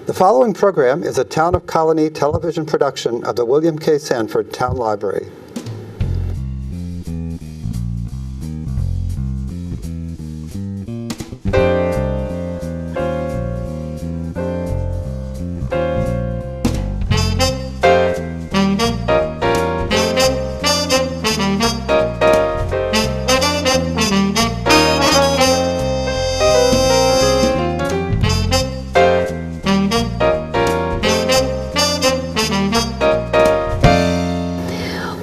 The following program is a Town of Colonie television production of the William K. Sanford Town Library.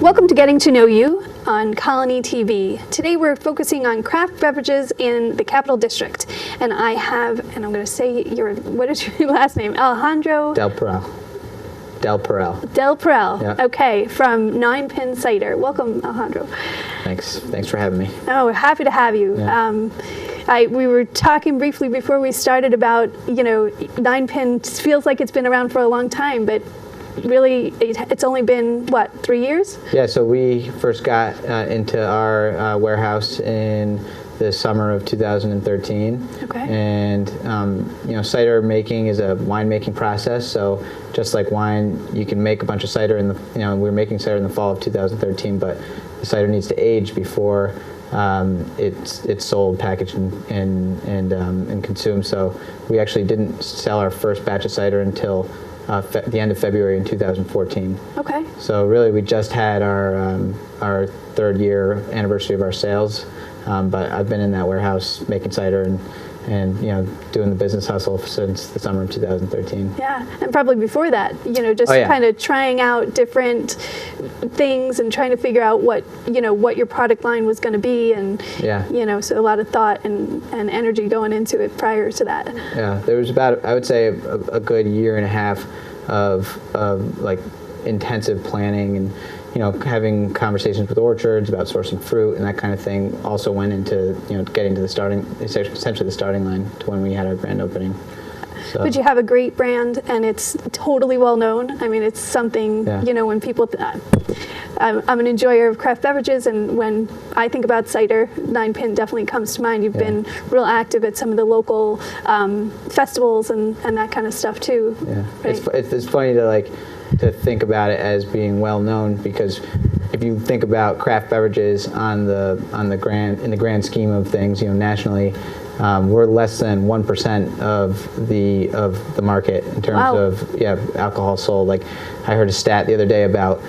Welcome to Getting to Know You on Colonie TV. Today we're focusing on craft beverages in the Capital District. And I have, and I'm going to say what is your last name? Alejandro Del Peral. Del Peral. Del Peral. Yeah. Okay, from Nine Pin Cider. Welcome, Alejandro. Thanks for having me. Oh, happy to have you. Yeah. We were talking briefly before we started about, Nine Pin feels like it's been around for a long time, but really it's only been, what, 3 years? Yeah, so we first got into our warehouse in the summer of 2013. Okay. And, cider making is a winemaking process. So just like wine, you can make a bunch of cider we were making cider in the fall of 2013, but the cider needs to age before it's sold, packaged, and consumed. So we actually didn't sell our first batch of cider until the end of February in 2014. Okay. So really, we just had our third year anniversary of our sales, but I've been in that warehouse making cider and doing the business hustle since the summer of 2013. Yeah, and probably before that, kind of trying out different things and trying to figure out what your product line was going to be, and so a lot of thought and energy going into it prior to that. Yeah, there was about, I would say, a good year and a half of like intensive planning and having conversations with orchards about sourcing fruit and that kind of thing. Also went into getting to essentially the starting line to when we had our grand opening. So. But you have a great brand, and it's totally well known. I mean, it's something, when people, I'm an enjoyer of craft beverages, and when I think about cider, Nine Pin definitely comes to mind. You've been real active at some of the local festivals and that kind of stuff too. Yeah, right? It's funny to think about it as being well known, because if you think about craft beverages in the grand scheme of things, nationally, we're less than 1% of the market in terms of alcohol sold. Like, I heard a stat the other day about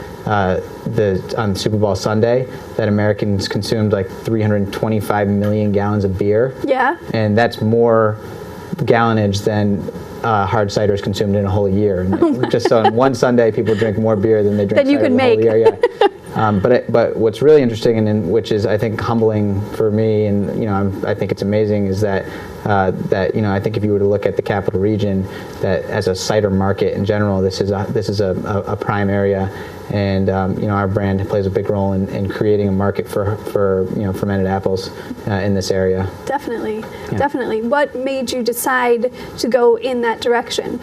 on Super Bowl Sunday that Americans consumed like 325 million gallons of beer. Yeah. And that's more gallonage than hard cider is consumed in a whole year. And just so on one Sunday, people drink more beer than they drink cider in the whole year. Yeah. But what's really interesting, and which is I think humbling for me, and I think it's amazing, is that I think if you were to look at the Capital Region, that as a cider market in general, this is a prime area, and our brand plays a big role in creating a market for fermented apples in this area. Definitely, definitely. What made you decide to go in that direction?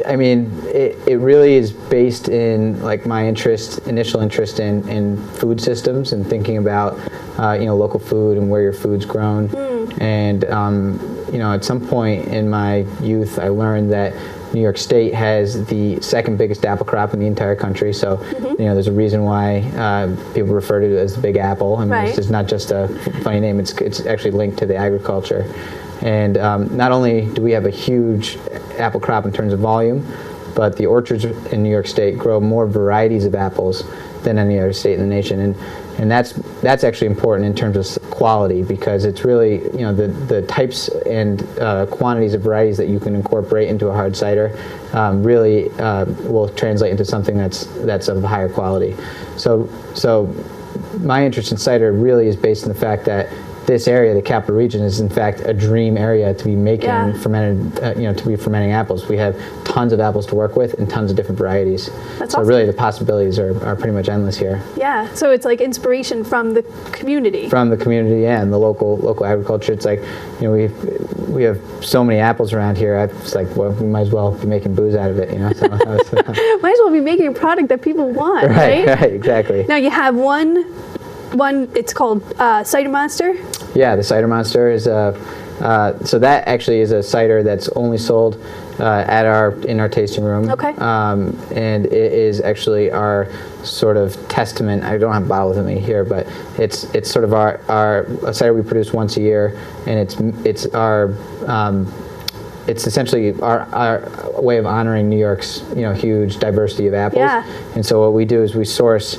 I mean, it really is based in like my initial interest in food systems and thinking about local food and where your food's grown. And at some point in my youth, I learned that New York State has the second biggest apple crop in the entire country. So there's a reason why people refer to it as the Big Apple. I mean, It's not just a funny name. It's actually linked to the agriculture. And not only do we have a huge apple crop in terms of volume, but the orchards in New York State grow more varieties of apples than any other state in the nation. And that's actually important in terms of quality, because it's really the types and quantities of varieties that you can incorporate into a hard cider really will translate into something that's of higher quality. So my interest in cider really is based on the fact that this area, the Capital Region, is in fact a dream area to be making fermented, to be fermenting apples. We have tons of apples to work with and tons of different varieties. That's so awesome. Really, the possibilities are pretty much endless here. Yeah. So it's like inspiration from the community. From the community, and the local agriculture. It's like, we have so many apples around here. It's like, well, we might as well be making booze out of it, So, might as well be making a product that people want, right? Right. Exactly. Now you have one. It's called Cider Monster. Yeah, the Cider Monster is So that actually is a cider that's only sold in our tasting room. Okay. And it is actually our sort of testament. I don't have a bottle with me here, but it's sort of our a cider we produce once a year, and it's our it's essentially our way of honoring New York's huge diversity of apples. Yeah. And so what we do is we source.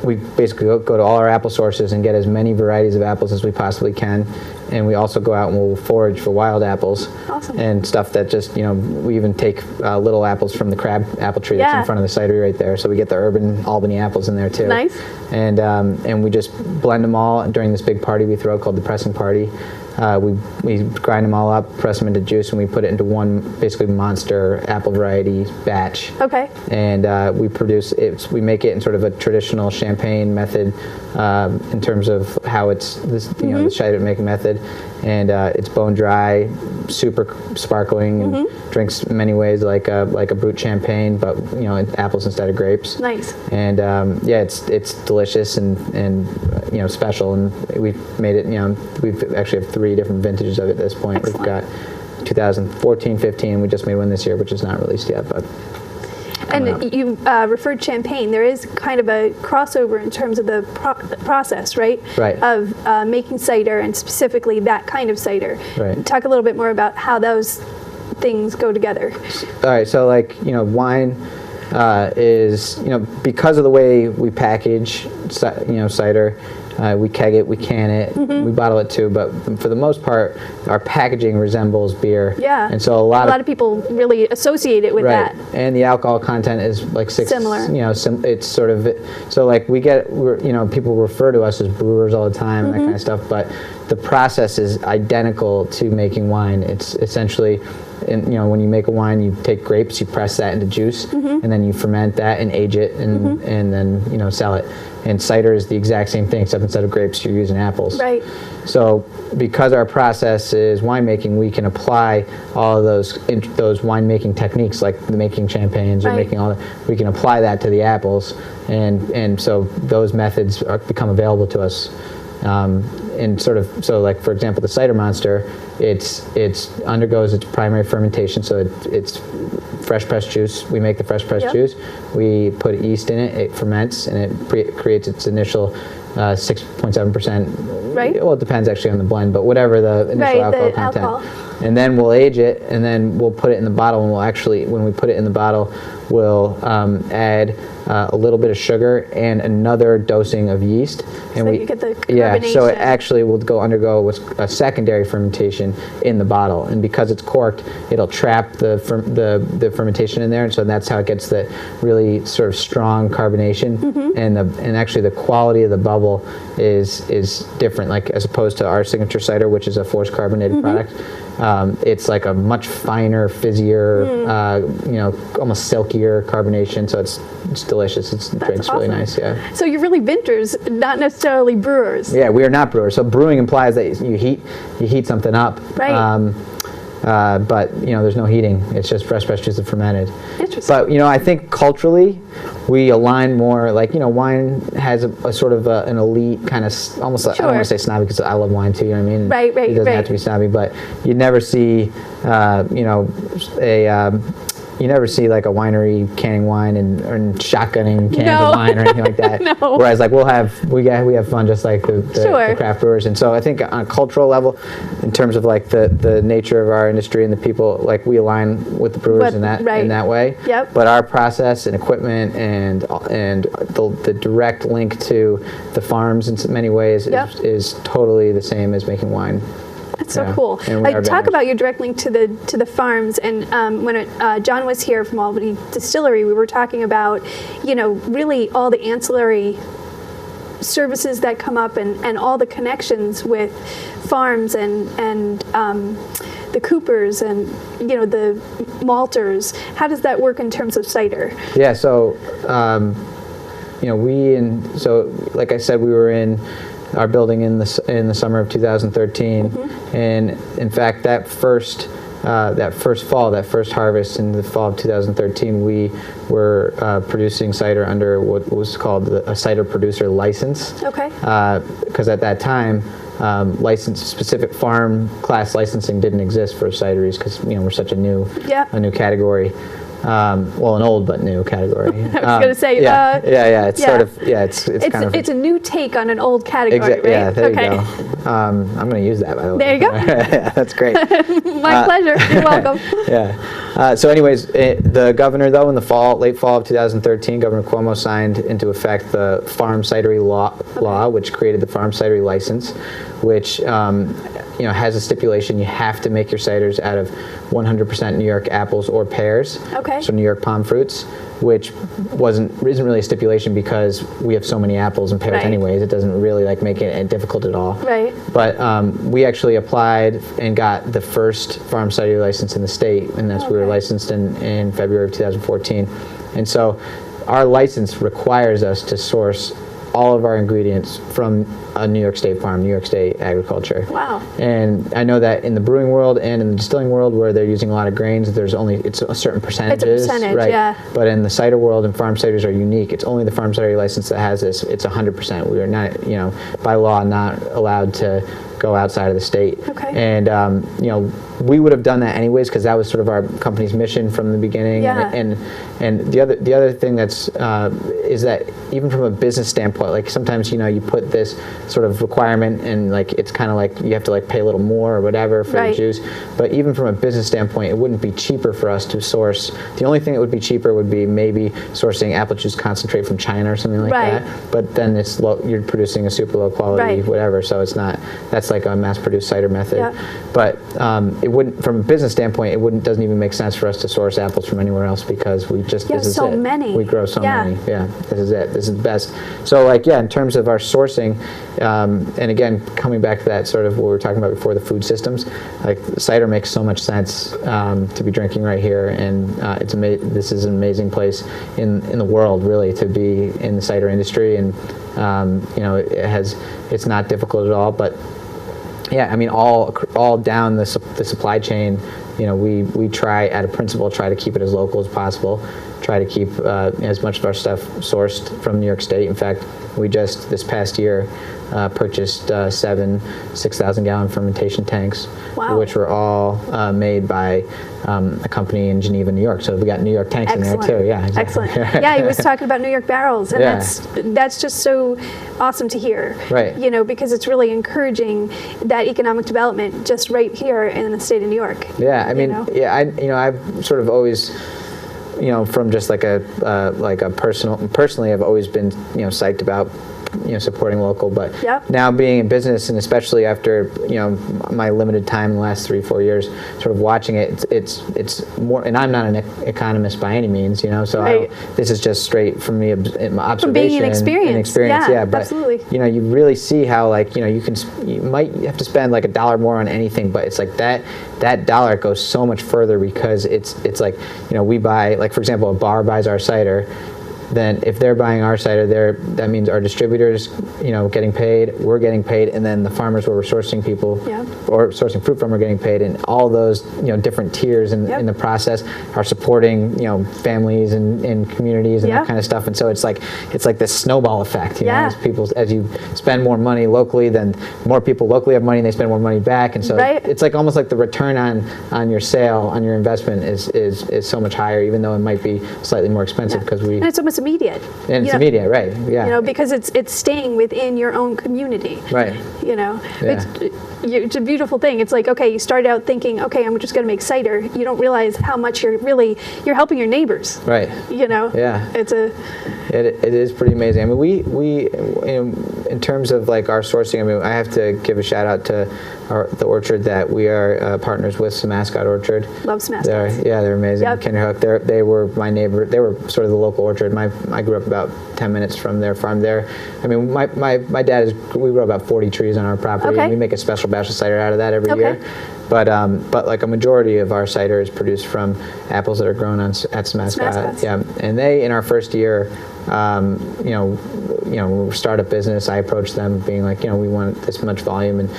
We basically go to all our apple sources and get as many varieties of apples as we possibly can, and we also go out and we'll forage for wild apples. Awesome. And stuff that just we even take little apples from the crab apple tree that's in front of the cidery right there, so we get the urban Albany apples in there too. Nice. And we just blend them all during this big party we throw called the pressing party. We grind them all up, press them into juice, and we put it into one basically monster apple variety batch. Okay. And we produce it. We make it in sort of a traditional champagne method in terms of how it's the cider making method, and it's bone dry, super sparkling, and drinks in many ways like a brut champagne, but apples instead of grapes. Nice. And it's delicious and special, and we've made it. We've actually have 3 different vintages of it at this point. Excellent. We've got 2014, 15. We just made one this year, which is not released yet, but. And you referred champagne. There is kind of a crossover in terms of the process, right? Right. Of making cider, and specifically that kind of cider. Right. Talk a little bit more about how those things go together. All right. So wine is because of the way we package cider. We keg it, we can it, we bottle it too, but for the most part, our packaging resembles beer. Yeah. And so a lot of people really associate it with that. And the alcohol content is like Similar. It's sort of so people refer to us as brewers all the time and that kind of stuff, but the process is identical to making wine. It's essentially, when you make a wine, you take grapes, you press that into juice, and then you ferment that and age it, and then sell it. And cider is the exact same thing, except instead of grapes, you're using apples. Right. So because our process is winemaking, we can apply all of those winemaking techniques, like making champagnes or making all that. We can apply that to the apples, and so those methods become available to us. And for example, the Cider Monster, it undergoes its primary fermentation, so it's fresh pressed juice. We make the fresh pressed juice. We put yeast in it. It ferments, and it creates its initial 6.7%. Right. Well, it depends actually on the blend, but whatever the initial alcohol content. And then we'll age it, and then we'll put it in the bottle. And when we put it in the bottle, we'll add a little bit of sugar and another dosing of yeast. And so you get the carbonation. So it actually will undergo a secondary fermentation in the bottle, and because it's corked, it'll trap the fermentation in there, and so that's how it gets the really sort of strong carbonation, and actually the quality of the bubble is different, like as opposed to our signature cider, which is a forced carbonated product. It's like a much finer, fizzier, almost silkier carbonation. So it's delicious. It drinks really nice. Yeah. So you're really vintners, not necessarily brewers. Yeah, we are not brewers. So brewing implies that you heat something up. Right. But there's no heating. It's just fresh juice and fermented. Interesting. But I think culturally, we align more. Like wine has a sort of an elite kind of almost. I don't want to say snobby because I love wine too. You know what I mean? Right. It doesn't have to be snobby, but you'd never see you never see like a winery canning wine and shotgunning cans of wine or anything like that. No. Whereas like we have fun just like the craft brewers. And so I think on a cultural level, in terms of like the nature of our industry and the people, like we align with the brewers in that way. Yep. But our process and equipment and the direct link to the farms in many ways is totally the same as making wine. That's so cool. Talk about your direct link to the farms, and when John was here from Albany Distillery, we were talking about, really all the ancillary services that come up and all the connections with farms and the coopers and the malters. How does that work in terms of cider? Yeah. So like I said, we were in our building in the summer of 2013, and in fact that first harvest in the fall of 2013, we were producing cider under what was called a cider producer license. Okay. Because at that time, specific farm class licensing didn't exist for cideries because we're such a new category. Well, an old but new category. I was going to say, It's sort of, it's a new take on an old category, right? Yeah, there you go. I'm going to use that, by the way. There you go. Yeah, that's great. My pleasure. You're welcome. So anyways, the governor, though, in the late fall of 2013, Governor Cuomo signed into effect the Farm Cidery law, which created the Farm Cidery license, which has a stipulation you have to make your ciders out of 100% New York apples or pears. Okay. So New York palm fruits, which isn't really a stipulation because we have so many apples and pears anyways. It doesn't really make it difficult at all. Right. But we actually applied and got the first farm cidery license in the state, and we were licensed in February of 2014. And so our license requires us to source all of our ingredients from a New York State farm, New York State agriculture. Wow. And I know that in the brewing world and in the distilling world, where they're using a lot of grains, it's a certain percentage. It's a percentage, right? Yeah. But in the cider world, and farm ciders are unique. It's only the farm cidery license that has this. It's 100%. We are not, by law, not allowed to go outside of the state. Okay. And we would have done that anyways because that was sort of our company's mission from the beginning. Yeah. And the other thing that's is that even from a business standpoint, sometimes you put this sort of requirement and it's kind of you have to pay a little more or whatever for the juice. But even from a business standpoint, it wouldn't be cheaper for us to source. The only thing that would be cheaper would be maybe sourcing apple juice concentrate from China or something like that. But then you're producing a super low quality whatever, so it's not. That's a mass-produced cider method. Yeah. But it wouldn't, from a business standpoint, doesn't even make sense for us to source apples from anywhere else because we just this is so it. Many. We grow so many. Yeah, this is it. This is the best. So in terms of our sourcing, and again, coming back to that sort of what we were talking about before, the food systems, cider makes so much sense to be drinking right here, and this is an amazing place in the world, really, to be in the cider industry, and it's not difficult at all, but all down the supply chain, we try at a principle to keep it as local as possible, try to keep as much of our stuff sourced from New York State. In fact, we just this past year purchased 7 6,000-gallon fermentation tanks, which were all made by a company in Geneva, New York. So we got New York tanks in there too. Yeah, exactly. Excellent. Yeah, he was talking about New York barrels, and that's just so awesome to hear. Right. Because it's really encouraging that economic development just right here in the state of New York. Yeah, I've sort of always, from just personally, I've always been, psyched about, supporting local, but now being in business, and especially after, my limited time in the last 3-4 years, sort of watching it, it's more, and I'm not an economist by any means, so this is just straight from me, observation. From being an experience. Yeah, but, absolutely. You really see how, you might have to spend $1 more on anything, but it's that dollar goes so much further because it's we buy, for example, a bar buys our cider. Then if they're buying our cider, that means our distributors, getting paid, we're getting paid, and then the farmers where we're sourcing or sourcing fruit from are getting paid, and all those, different tiers in the process are supporting, families and communities and that kind of stuff. And so it's like this snowball effect, as you spend more money locally, then more people locally have money and they spend more money back. And so it's almost like the return on your sale, on your investment is so much higher, even though it might be slightly more expensive because and it's almost immediate. And it's immediate, right? Yeah. Because it's staying within your own community. Right. It's a beautiful thing. It's you start out thinking, okay, I'm just going to make cider. You don't realize how much you're helping your neighbors. Right. Yeah. It is pretty amazing. I mean, we in terms of our sourcing, I mean, I have to give a shout out to the orchard that we are partners with, Samascot Orchard. Love Samascot. They're amazing. Yep. Kinderhook. They were my neighbor. They were sort of the local orchard. I grew up about 10 minutes from their farm there. I mean, my dad we grow about 40 trees on our property. Okay. And we make a special batch of cider out of that every year. But a majority of our cider is produced from apples that are grown at Samascot. Yeah, and they in our first year, startup business, I approached them being we want this much volume, and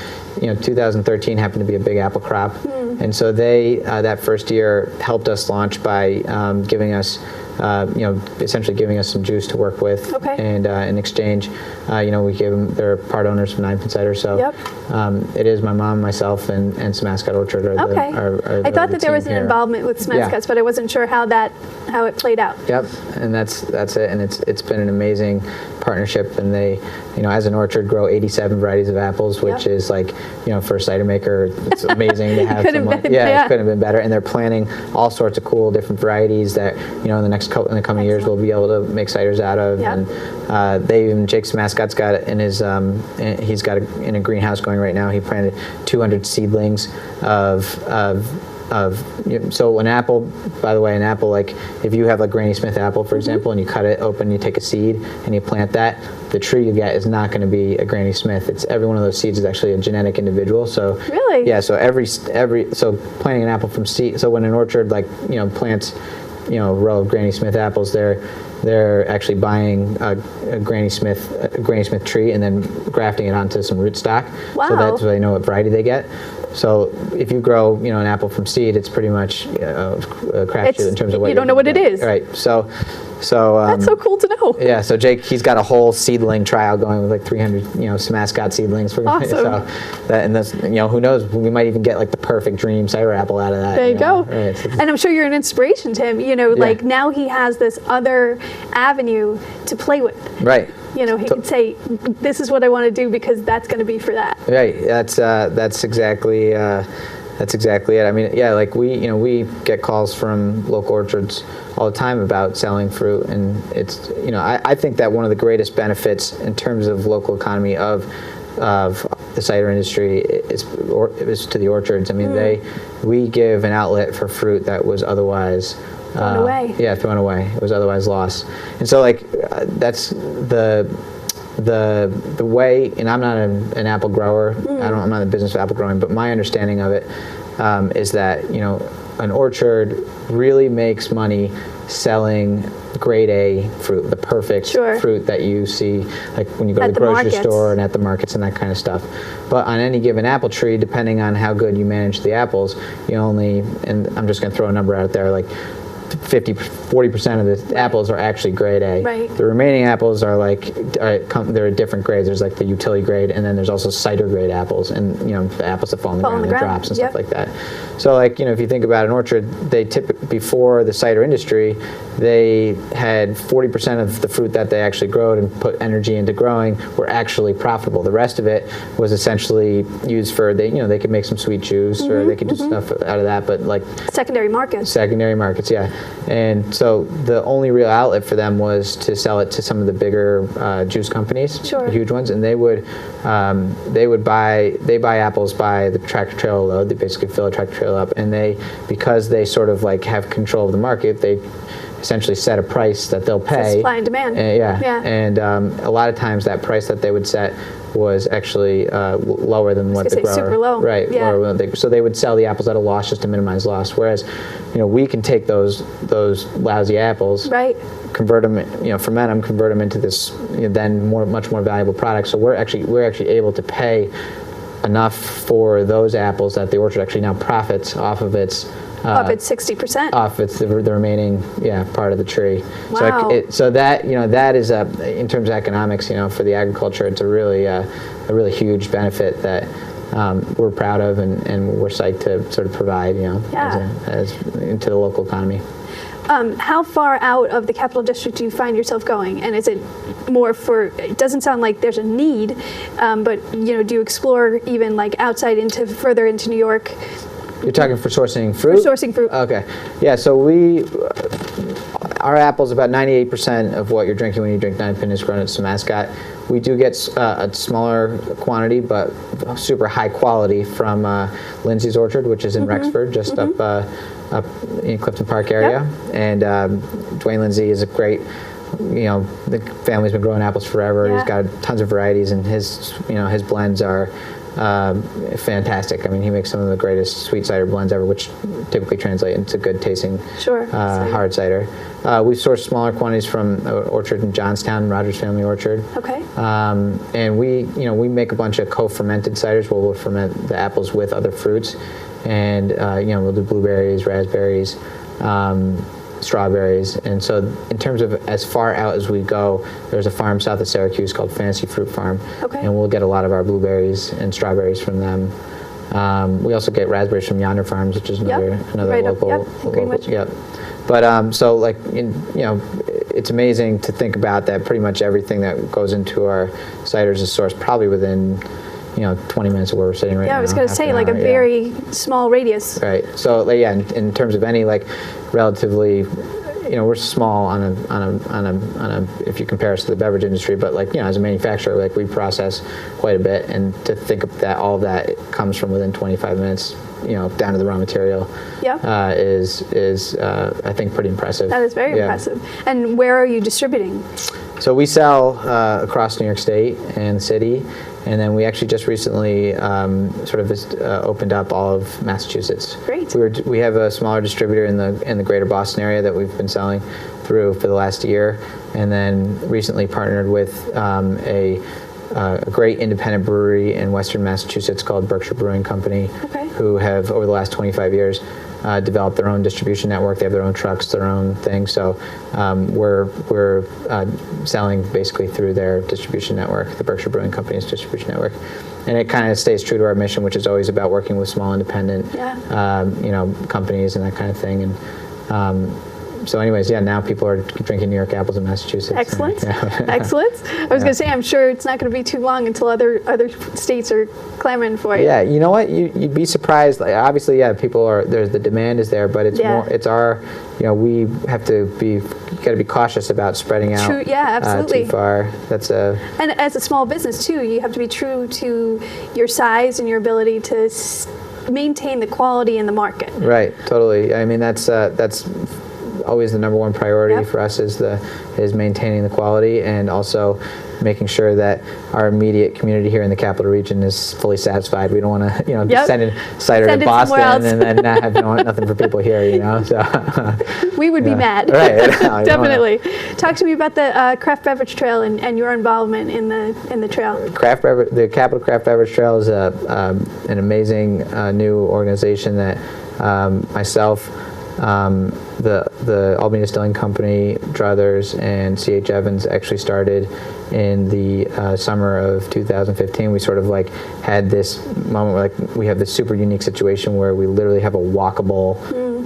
2013 happened to be a big apple crop, and so they that first year helped us launch by giving us essentially giving us some juice to work with. Okay. And in exchange, we give them, they're part owners from Nine Pin Cider. So Yep. it is my mom, myself, and Smascot Orchard are Okay. I thought that there was an here. involvement with Smascots, but I wasn't sure how it played out. Yep, and that's it, and it's been an amazing partnership, and they, as an orchard, grow 87 varieties of apples, which Yep. is like, for a cider maker, it's amazing to have Couldn't someone. been- Yeah, yeah. it couldn't have been better, and they're planting all sorts of cool different varieties that, in the coming years we'll be able to make ciders out of, Yep. and Jake's Mascot's got in his, he's got in a greenhouse going right now. He planted 200 seedlings so an apple, by the way, like if you have like Granny Smith apple, for example, and you cut it open, you take a seed and you plant that, the tree you get is not going to be a Granny Smith. It's every one of those seeds is actually a genetic individual. So Really? yeah. So so planting an apple from seed. So when an orchard plants, a row of Granny Smith apples, they're actually buying a Granny Smith tree and then grafting it onto some rootstock. Wow. So that's so they know what variety they get. So if you grow, an apple from seed, it's pretty much a crapshoot in terms of what you don't know what it is. Right. So That's so cool to know. yeah. So Jake, he's got a whole seedling trial going with like 300, Smascot seedlings. Awesome. So who knows? We might even get like the perfect dream cider apple out of that. There you go. Right. So And I'm sure you're an inspiration to him. Like now he has this other avenue to play with. right. He could say, "This is what I want to do because that's going to be for that." Right. That's exactly it. I mean, yeah, like we get calls from local orchards all the time about selling fruit, and it's I think that one of the greatest benefits in terms of local economy of the cider industry is to the orchards. I mean, we give an outlet for fruit that was otherwise Thrown away. Yeah, thrown away. It was otherwise lost. And so that's the way, and I'm not an apple grower. I'm not in the business of apple growing, but my understanding of it is that an orchard really makes money selling grade A fruit, the perfect Sure. fruit that you see like when you go to At the the grocery markets. store and at the markets and that kind of stuff. But on any given apple tree, depending on how good you manage the apples, and I'm just going to throw a number out there, like 40% of the apples are actually grade A. Right. The remaining apples are they're different grades. There's like the utility grade, and then there's also cider grade apples, and the apples that fall on the ground, the drops and Yep. stuff like that. So if you think about an orchard, they before the cider industry, they had 40% of the fruit that they actually growed and put energy into growing were actually profitable. The rest of it was essentially used for they could make some sweet juice or they could do stuff out of that, but like Secondary markets. secondary markets, yeah. And so the only real outlet for them was to sell it to some of the bigger juice companies, Sure. the huge ones, and they buy apples by the tractor trailer load. They basically fill a tractor trailer up, and because they sort of like have control of the market, they essentially set a price that they'll pay. Supply and demand. Yeah. And a lot of times that price that they would set was actually lower than what the say grower. super low. Right. Yeah. Lower than so they would sell the apples at a loss just to minimize loss. Whereas, we can take those lousy apples, Right. convert them, ferment them, convert them into this then much more valuable product. So we're actually able to pay enough for those apples that the orchard actually now profits off of its. Up at 60%. Off it's the remaining part of the tree. Wow. So that that is in terms of economics, for the agriculture, it's a really huge benefit that we're proud of and we're psyched to sort of provide as into the local economy. How far out of the Capital District do you find yourself going? And is it more it doesn't sound like there's a need, but do you explore even like further into New York? You're talking for sourcing fruit? For sourcing fruit. Okay. Yeah, so our apples, about 98% of what you're drinking when you drink Nine Pin is grown at Smascot. We do get a smaller quantity, but super high quality from Lindsay's Orchard, which is in Rexford, just up in Clifton Park area. Yep. And Dwayne Lindsay is a great, the family's been growing apples forever. Yeah. He's got tons of varieties, and his blends are fantastic. I mean, he makes some of the greatest sweet cider blends ever, which typically translate into good tasting Sure. hard cider. We source smaller quantities from an orchard in Johnstown, Rogers Family Orchard. Okay. And we make a bunch of co-fermented ciders where we'll ferment the apples with other fruits, and we'll do blueberries, raspberries. strawberries. And so in terms of as far out as we go, there's a farm south of Syracuse called Fantasy Fruit Farm. Okay. And we'll get a lot of our blueberries and strawberries from them. We also get raspberries from Yonder Farms, which is another right local. up, Greenwich. Yep. But so like, it's amazing to think about that pretty much everything that goes into our ciders is sourced probably within 20 minutes of where we're sitting right now. Yeah, I was going to half say an like a hour, yeah. very small radius. Right. So like, yeah, in terms of any like relatively, we're small on a if you compare us to the beverage industry, but like as a manufacturer, like we process quite a bit, and to think of that all of that comes from within 25 minutes, down to the raw material. Yeah. Is I think pretty impressive. That is very impressive. And where are you distributing? So we sell across New York State and the city, and then we actually just recently opened up all of Massachusetts. Great. We have a smaller distributor in the greater Boston area that we've been selling through for the last year, and then recently partnered with a great independent brewery in Western Massachusetts called Berkshire Brewing Company, who have over the last 25 years developed their own distribution network. They have their own trucks, their own thing. So we're selling basically through their distribution network, the Berkshire Brewing Company's distribution network. And it kind of stays true to our mission, which is always about working with small independent, companies and that kind of thing. And so anyways, now people are drinking New York apples in Massachusetts. Excellent. Yeah. Excellent. I was going to say, I'm sure it's not going to be too long until other states are clamoring for it. Yeah, you know what? You'd be surprised. Like, obviously, people are, the demand is there, but it's our, we have to got to be cautious about spreading out True, yeah, absolutely. Too far. And as a small business too, you have to be true to your size and your ability to maintain the quality in the market. Right, totally. I mean, that's always the number one priority for us is maintaining the quality, and also making sure that our immediate community here in the capital region is fully satisfied. We don't want to send in cider to Boston and then not have nothing for people here. So we would be mad. Right. Definitely. Talk to me about the Craft Beverage Trail and your involvement in the trail. The Capital Craft Beverage Trail is an amazing new organization that myself, the Albany Distilling Company, Druthers, and C.H. Evans actually started in the summer of 2015. We sort of like had this moment where like we have this super unique situation where we literally have a walkable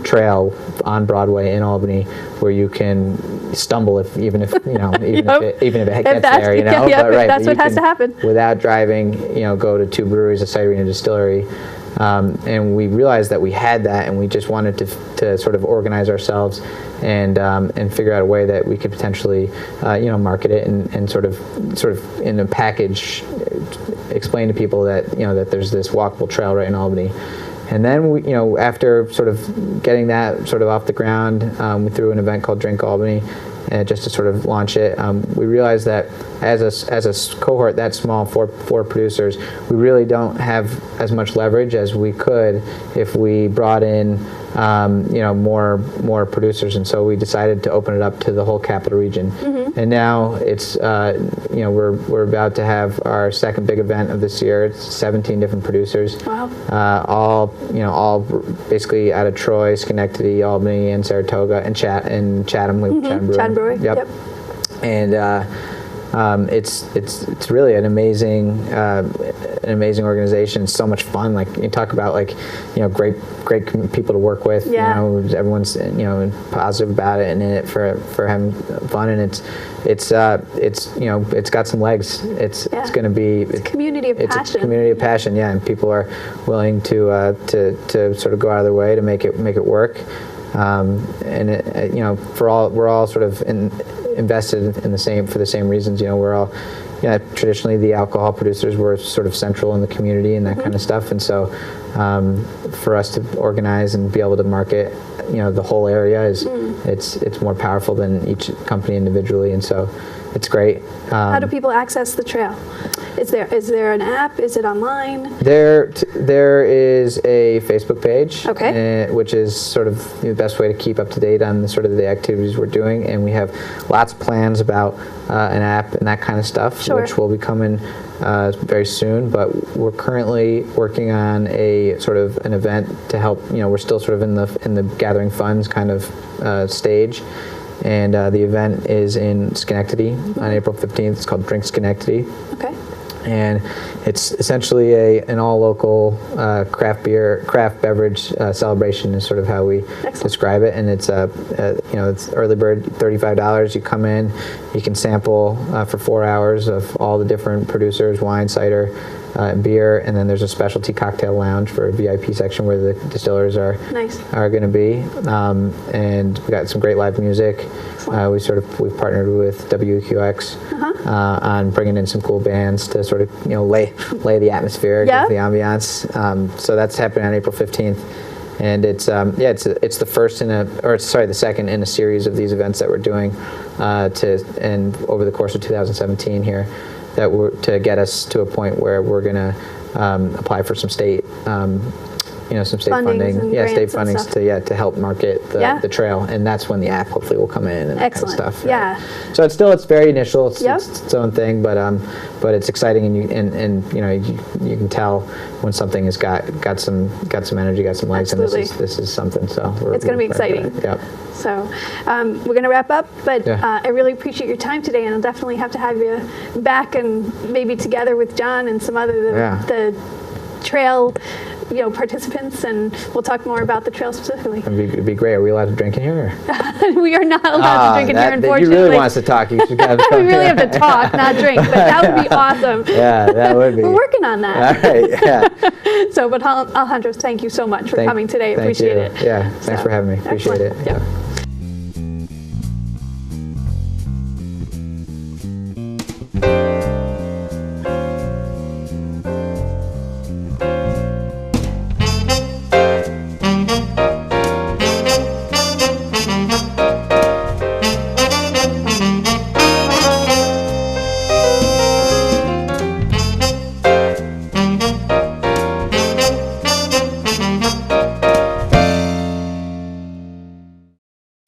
trail on Broadway in Albany where you can stumble even if it gets there, but that's what has to happen without driving. Go to two breweries, a cidery and a distillery. And we realized that we had that, and we just wanted to sort of organize ourselves and figure out a way that we could potentially, market it and sort of in a package, explain to people that that there's this walkable trail right in Albany. And then we, after sort of getting that sort of off the ground, we threw an event called Drink Albany. Just to sort of launch it, we realized that as a cohort that small, four producers, we really don't have as much leverage as we could if we brought in more producers, and so we decided to open it up to the whole capital region. And now it's we're about to have our second big event of this year. It's 17 different producers. Wow. All basically out of Troy, Schenectady, Albany, and Saratoga, and Chatham. Chatham Brewery. Yep. And it's really an amazing organization. It's so much fun. Like you talk about great people to work with. Yeah. Everyone's positive about it and in it for having fun, and it's got some legs. It's going to be a community of passion. It's a community of passion, and people are willing to sort of go out of their way to make it work. And we're all sort of invested in for the same reasons. We're all traditionally the alcohol producers were sort of central in the community and that kind of stuff, and so for us to organize and be able to market the whole area it's more powerful than each company individually, and so It's great. How do people access the trail? Is there an app? Is it online? There is a Facebook page, Okay. which is sort of the best way to keep up to date on the sort of the activities we're doing, and we have lots of plans about an app and that kind of stuff, Sure. which will be coming very soon. But we're currently working on a sort of an event to help. We're still sort of in the gathering funds kind of stage. And the event is in Schenectady on April 15th. It's called Drink Schenectady. Okay. And it's essentially an all-local craft beverage celebration is sort of how we describe it. And it's it's early bird, $35. You come in, you can sample for 4 hours of all the different producers, wine, cider, beer, and then there's a specialty cocktail lounge for a VIP section where the distillers are going to be. And we got some great live music. We've partnered with WQX on bringing in some cool bands to sort of lay the atmosphere, give the ambiance. So that's happening on April 15th. And it's the first the second in a series of these events that we're doing and over the course of 2017 here, that to get us to a point where we're going to apply for some state some state funding, state fundings to help market the trail, and that's when the app hopefully will come in and that kind of stuff. Right? Yeah. So it's very initial. It's its own thing, but it's exciting, and you can tell when something has got some energy, got some legs, Absolutely. and this is something. So it's going to be exciting. Yep. So we're going to wrap up, but I really appreciate your time today, and I'll definitely have to have you back and maybe together with John and some other the trail participants, and we'll talk more about the trail specifically. It'd be great. Are we allowed to drink in here? We are not allowed to drink in here, unfortunately. You really want us to talk. You should have we really have to talk, not drink, but that would be awesome. Yeah, that would be. We're working on that. All right, yeah. So, but Alejandro, thank you so much for coming today. Appreciate it. Yeah, thanks for having me. Appreciate Excellent. it. Yeah.